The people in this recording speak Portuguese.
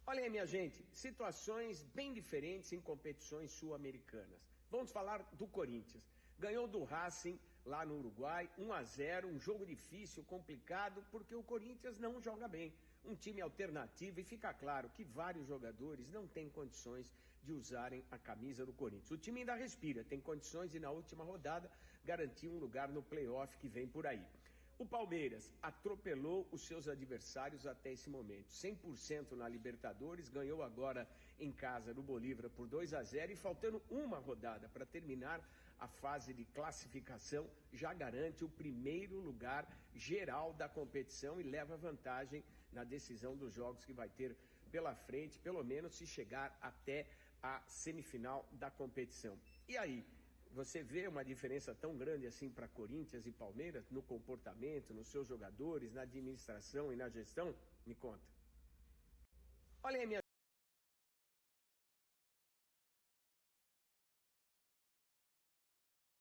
Olha aí, minha gente, situações bem diferentes em competições sul-americanas. Vamos falar do Corinthians. Ganhou do Racing lá no Uruguai, 1-0, um jogo difícil, complicado, porque o Corinthians não joga bem. Um time alternativo e fica claro que vários jogadores não têm condições de usarem a camisa do Corinthians. O time ainda respira, tem condições de na última rodada garantir um lugar no playoff que vem por aí. O Palmeiras atropelou os seus adversários até esse momento. 100% na Libertadores, ganhou agora em casa no Bolívar por 2-0 e faltando uma rodada para terminar a fase de classificação, já garante o primeiro lugar geral da competição e leva vantagem na decisão dos jogos que vai ter pela frente, pelo menos se chegar até a semifinal da competição. E aí? Você vê uma diferença tão grande assim para Corinthians e Palmeiras no comportamento, nos seus jogadores, na administração e na gestão? Me conta. Olha aí, minha